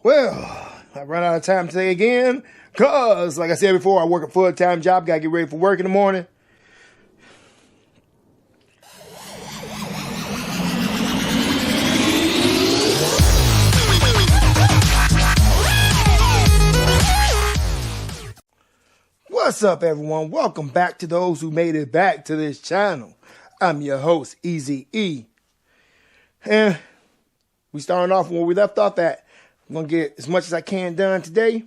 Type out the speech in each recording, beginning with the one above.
Well, I run out of time today again, cause like I said before, I work a full-time job, gotta get ready for work in the morning. What's up, everyone? Welcome back to those who made it back to this channel. I'm your host, Easy E. And we starting off where we left off at. I'm going to get as much as I can done today.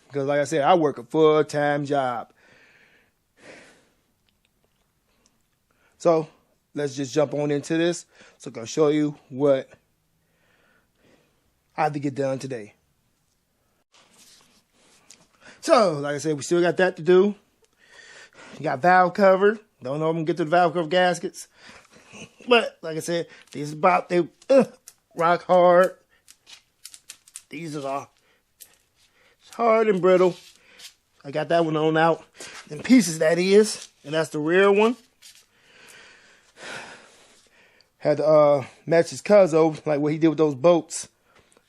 Because like I said, I work a full-time job. So, let's just jump on into this. So I'm going to show you what I have to get done today. So, like I said, we still got that to do. You got valve cover. Don't know if I'm going to get to the valve cover gaskets. But, like I said, these about, they rock hard. These are hard and brittle. I got that one on out in pieces, that is. And that's the rear one. Had to match his cuzzo, like what he did with those bolts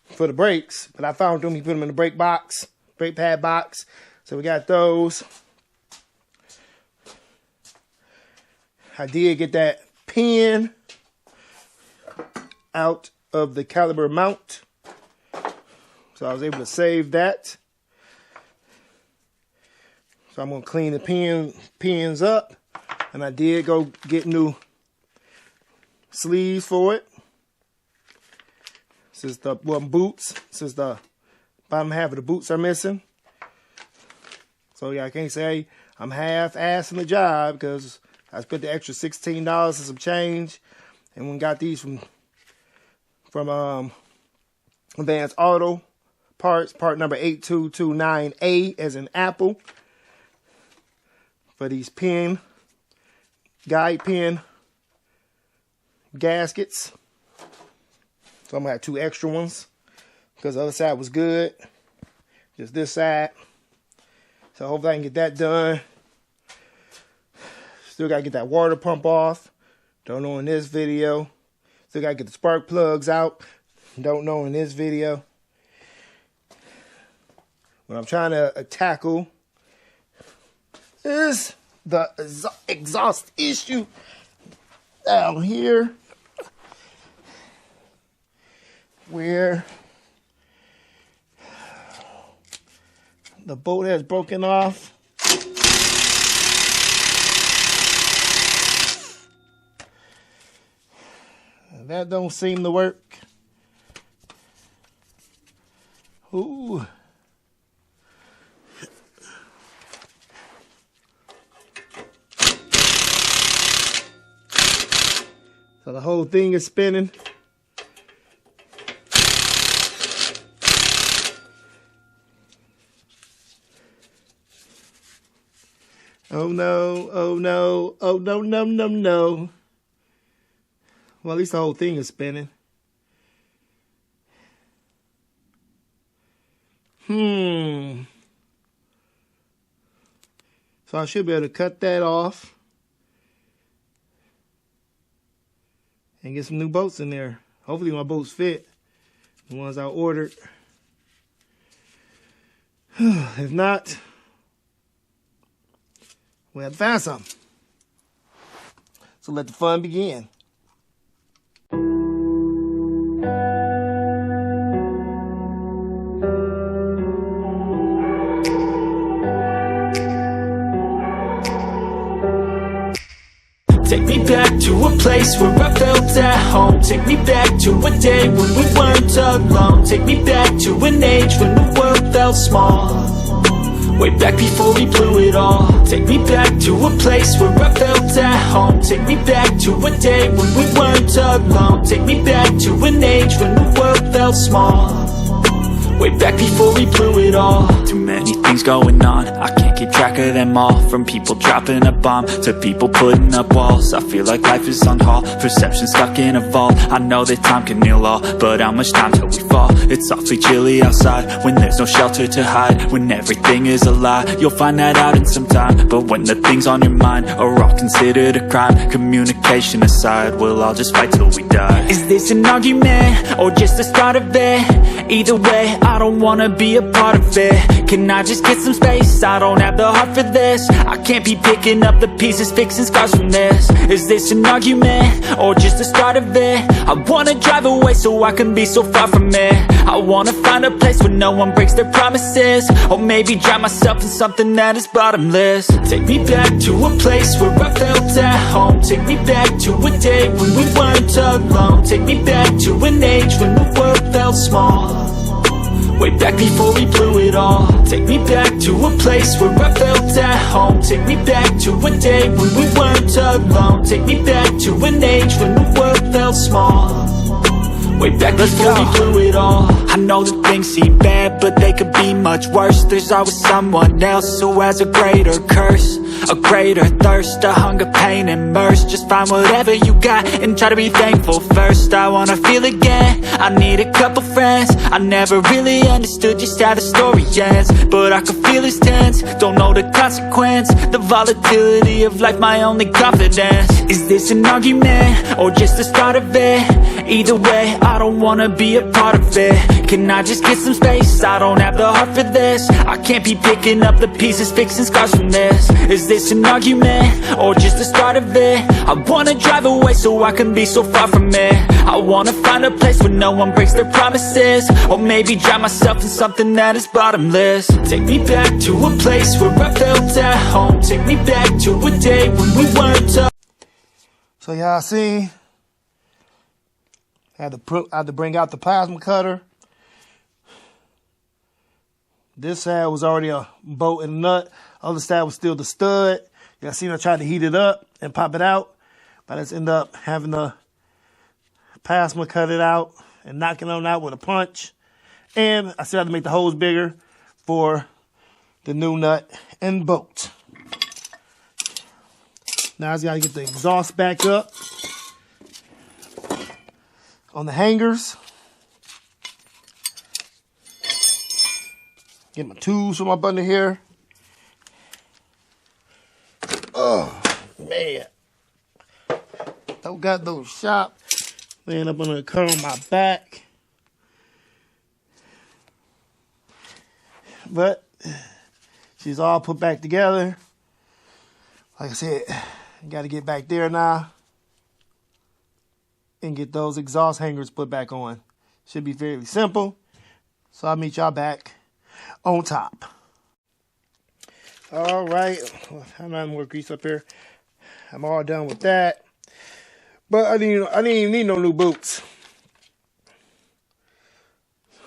for the brakes. But I found them, he put them in the brake box. Brake pad box. So we got those. I did get that pin out of the caliber mount. So I was able to save that. So I'm going to clean the pins up. And I did go get new sleeves for it. Since the boots, since the bottom half of the boots are missing. So yeah, I can't say I'm half-assing the job because I spent the extra $16 and some change, and we got these from Advanced Auto Parts, part number 8229A as in Apple, for these guide pin gaskets. So I'm gonna have 2 extra ones because the other side was good, just this side. So hopefully I can get that done. Still got to get that water pump off. Don't know in this video. Still got to get the spark plugs out. Don't know in this video. What I'm trying to tackle is the exhaust issue down here, where the bolt has broken off. That don't seem to work. Ooh. So the whole thing is spinning. Oh no, oh no, oh no, no, no, no. Well, at least the whole thing is spinning. So I should be able to cut that off and get some new bolts in there. Hopefully my bolts fit, the ones I ordered. If not, we have to find something. So let the fun begin. Take me back to a place where I felt at home. Take me back to a day when we weren't alone. Take me back to an age when the world felt small. Way back before we blew it all. Take me back to a place where I felt at home. Take me back to a day when we weren't alone. Take me back to an age when the world felt small. way back before we blew it all. Too many things going on, I can't keep track of them all. From people dropping a bomb to people putting up walls. I feel like life is on hold, perception stuck in a vault. I know that time can heal all, but how much time till we fall? It's awfully chilly outside when there's no shelter to hide. When everything is a lie, you'll find that out in some time. But when the things on your mind are all considered a crime, communication aside, we'll all just fight till we die. Is this an argument or just the start of it? Either way, I don't wanna be a part of it. Can I just get some space? I don't have the heart for this. I can't be picking up the pieces, fixing scars from this. Is this an argument or just the start of it? I wanna drive away so I can be so far from it. I wanna find a place where no one breaks their promises. Or maybe drown myself in something that is bottomless. Take me back to a place where I felt at home. Take me back to a day when we weren't alone. Take me back to an age when the world felt small, way back before we blew it all. Take me back to a place where I felt at home. Take me back to a day when we weren't alone. Take me back to an age when the world felt small, way back before we blew it all. I know that things seem bad, but they could be much worse. There's always someone else who has a greater curse, a greater thirst, a hunger, pain, and mercy. Just find whatever you got and try to be thankful first. I wanna feel again, I need a couple friends. I never really understood just how the story ends, but I can feel it's tense, don't know the consequence. The volatility of life, my only confidence. Is this an argument or just the start of it? Either way, I don't wanna be a part of it. Can I just get some space? I don't have the heart for this. I can't be picking up the pieces, fixing scars from this. Is this an argument or just the start of it? I wanna drive away so I can be so far from it. I wanna find a place where no one breaks their promises. Or maybe drown myself in something that is bottomless. Take me back to a place where I felt at home. Take me back to a day when we weren't up. So y'all see, I had to bring out the plasma cutter. This side was already a bolt and a nut. Other side was still the stud. Y'all seen I tried to heat it up and pop it out, but I just ended up having the plasma cut it out and knocking it out with a punch. And I still had to make the holes bigger for the new nut and bolt. Now I just got to get the exhaust back up on the hangers. Get my tools from up under here. Oh, man. Don't got those sharp. Laying up under the car on my back. But she's all put back together. Like I said, got to get back there now and get those exhaust hangers put back on. Should be fairly simple. So I'll meet y'all back on top. All right, I'm not more grease up here. I'm all done with that. But I didn't even need no new boots.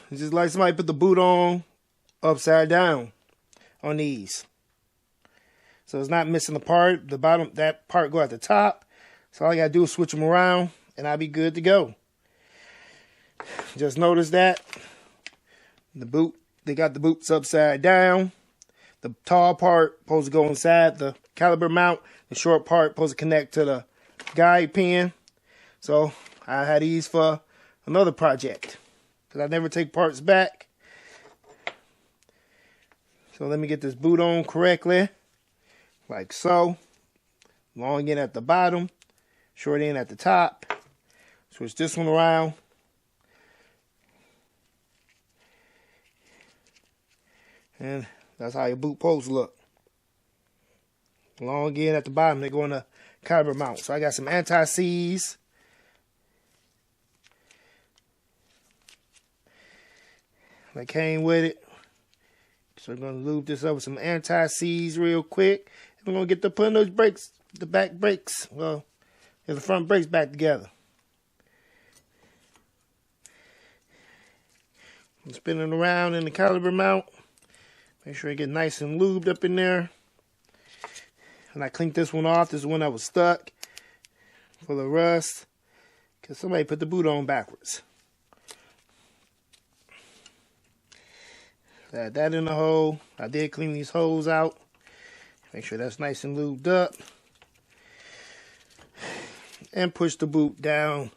It's just like somebody put the boot on upside down on these. So it's not missing the part. The bottom, that part go at the top. So all I gotta do is switch them around and I'll be good to go. Just notice that the boot, they got the boots upside down. The tall part supposed to go inside the caliper mount. The short part supposed to connect to the guide pin. So I had these for another project because I never take parts back. So let me get this boot on correctly, like so. Long end at the bottom, short end at the top. Switch this one around. And that's how your boot posts look. Long end at the bottom, they go in the caliper mount. So I got some anti-seize. That came with it. So we're going to lube this up with some anti-seize real quick. And we're going to get to putting those brakes, the back brakes, well, the front brakes back together. I'm spinning around in the caliper mount. Make sure it get nice and lubed up in there. And I cleaned this one off. This is one that was stuck full of rust because somebody put the boot on backwards. Add that in the hole. I did clean these holes out. Make sure that's nice and lubed up. And push the boot down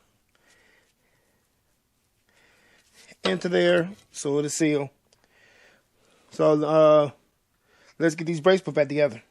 into there so it'll seal. So let's get these brakes put back together.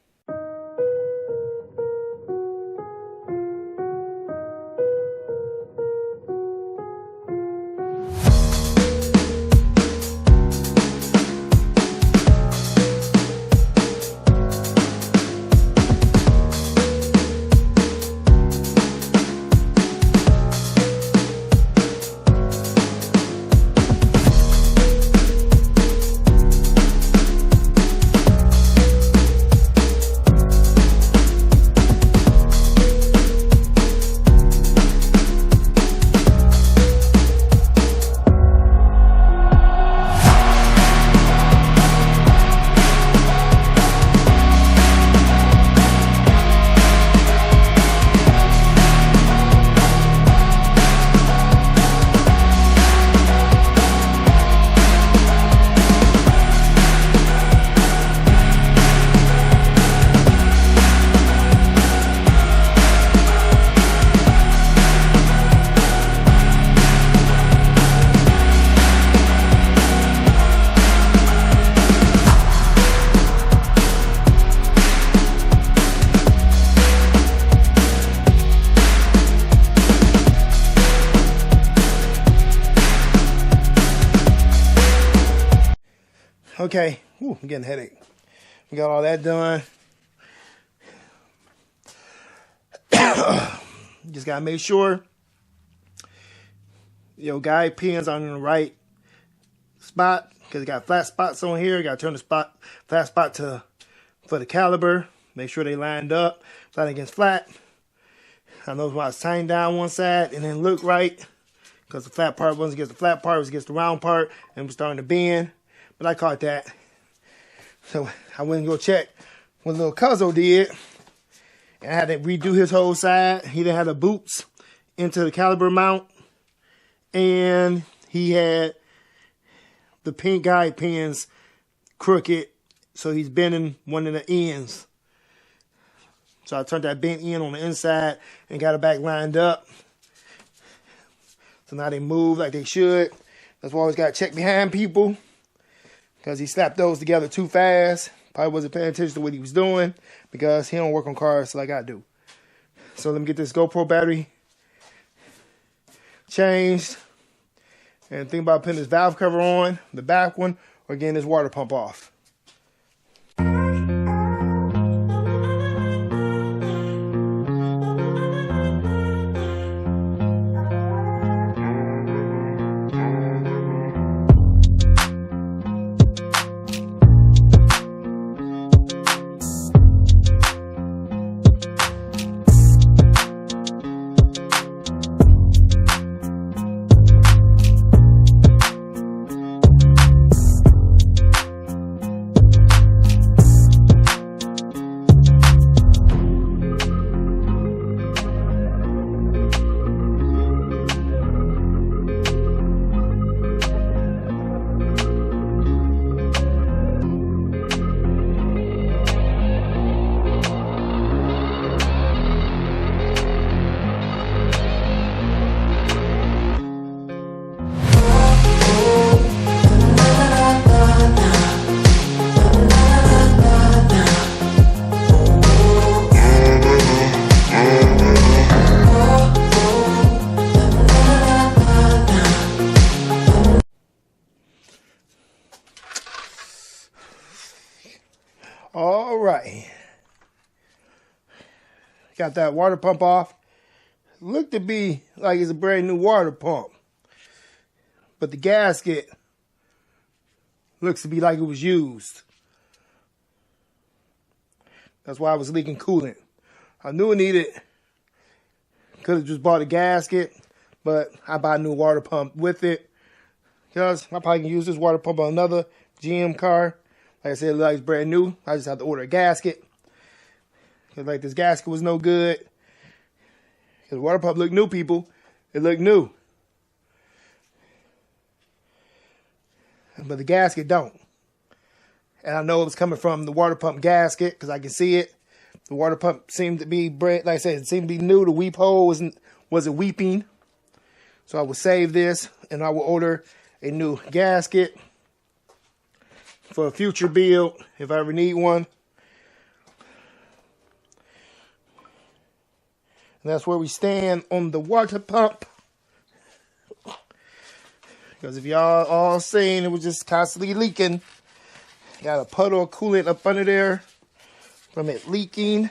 Okay, I'm getting a headache. We got all that done. Just gotta make sure your guide pins are in the right spot, because it got flat spots on here. You gotta turn the flat spot for the caliber. Make sure they lined up, flat against flat. I know why it's tightened down one side and then look right, because the flat part wasn't against the flat part, it was against the round part, and it was starting to bend. But I caught that. So I went and go check what little Cuzzo did. And I had to redo his whole side. He didn't have the boots into the caliber mount. And he had the pink guide pins crooked. So he's bending one of the ends. So I turned that bent end on the inside and got it back lined up. So now they move like they should. That's why I always got to check behind people, because he slapped those together too fast. Probably wasn't paying attention to what he was doing, because he don't work on cars like I do. So let me get this GoPro battery changed. And think about putting this valve cover on, the back one, or getting this water pump off. All right. Got that water pump off. Looked to be like it's a brand new water pump. But the gasket looks to be like it was used. That's why I was leaking coolant. I knew it needed, could have just bought a gasket, but I bought a new water pump with it, because I probably can use this water pump on another GM car. Like I said, it looks like it's brand new. I just have to order a gasket. Cause like this gasket was no good. Cause the water pump looked new, people. It looked new. But the gasket don't. And I know it's coming from the water pump gasket because I can see it. The water pump seemed to be, like I said, it seemed to be new. The weep hole wasn't weeping. So I will save this and I will order a new gasket for a future build if I ever need one. And that's where we stand on the water pump. Because if y'all all seen, it was just constantly leaking. Got a puddle of coolant up under there from it leaking.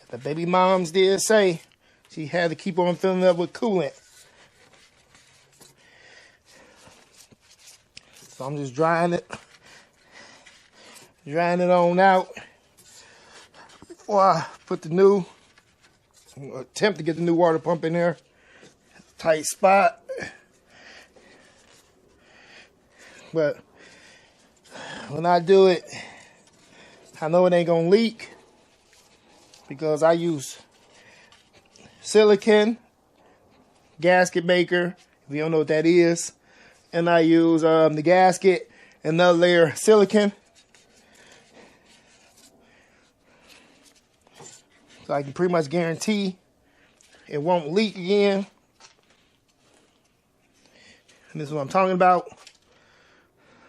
The baby moms did say she had to keep on filling up with coolant. So I'm just drying it on out before I put the new, attempt to get the new water pump in there. Tight spot. But when I do it, I know it ain't gonna leak because I use silicone gasket maker, if you don't know what that is, and I use the gasket, another layer of silicone, so I can pretty much guarantee it won't leak again. And this is what I'm talking about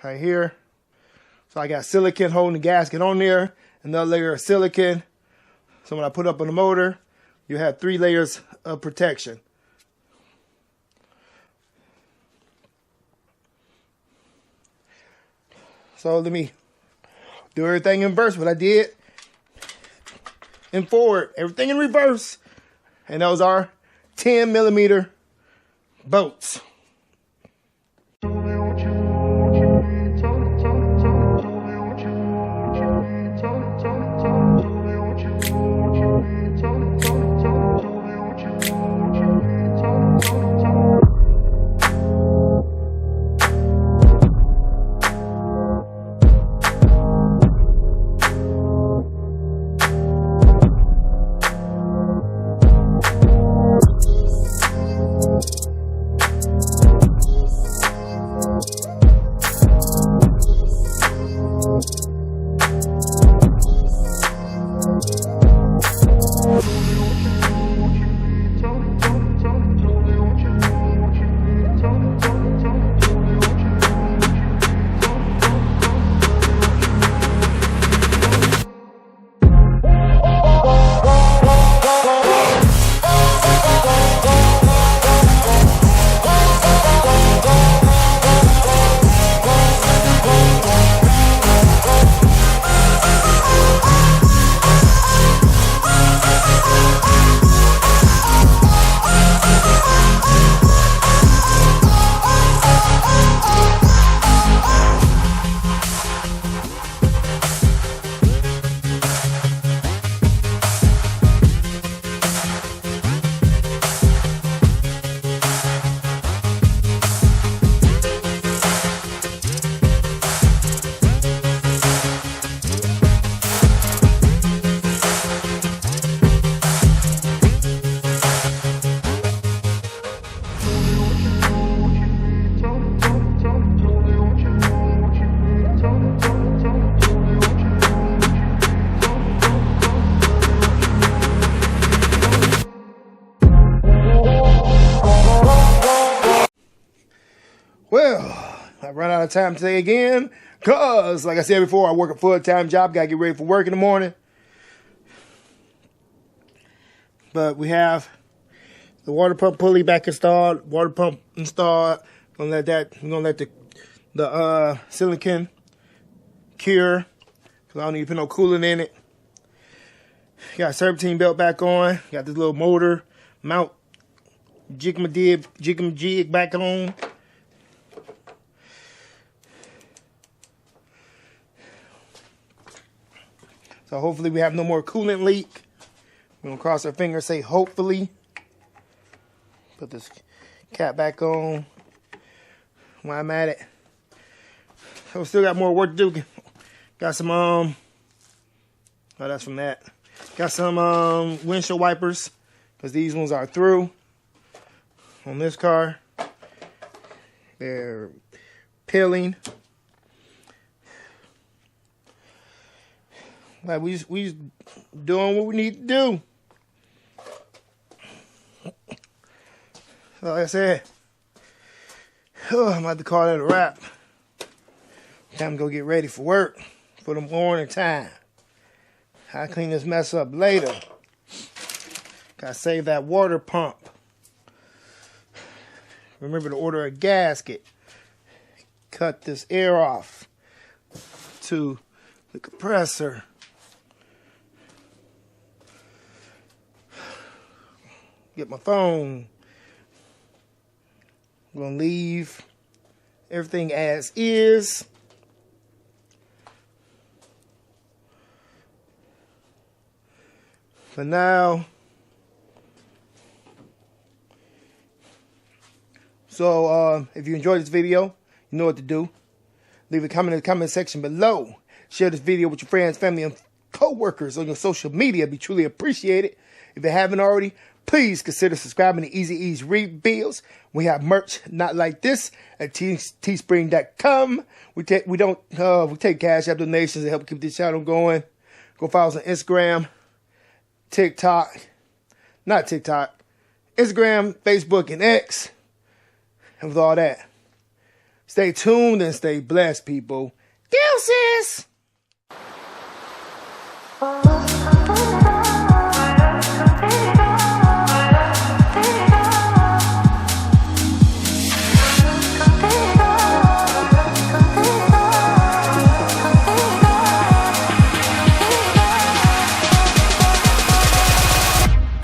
right here. So I got silicone holding the gasket on there, another layer of silicone. So when I put up on the motor, you have 3 layers of protection. So let me do everything in reverse. What I did in forward, everything in reverse. And those are 10mm bolts. Well, I run out of time today again because, like I said before, I work a full-time job. Got to get ready for work in the morning. But we have the water pump pulley back installed, water pump installed. We're gonna let the silicone cure because I don't need to put no coolant in it. Got a serpentine belt back on. Got this little motor mount jig back on. So hopefully we have no more coolant leak. We're going to cross our fingers, say hopefully. Put this cap back on while I'm at it. So we still got more work to do. Got some, oh, that's from that. Got some windshield wipers because these ones are through on this car. They're peeling. Like we just doing what we need to do. So like I said, I'm about to call that a wrap. Time to go get ready for work for the morning time. I'll clean this mess up later. Gotta save that water pump. Remember to order a gasket. Cut this air off to the compressor. Get my phone. I'm gonna leave everything as is. For now. So if you enjoyed this video, you know what to do. Leave a comment in the comment section below. Share this video with your friends, family, and co-workers on your social media. It'd be truly appreciated. If you haven't already, please consider subscribing to Easy E's Read Bills. We have merch not like this at teespring.com. We take cash app donations to help keep this channel going. Go follow us on Instagram, TikTok, Instagram, Facebook, and X. And with all that, stay tuned and stay blessed, people. Deuces!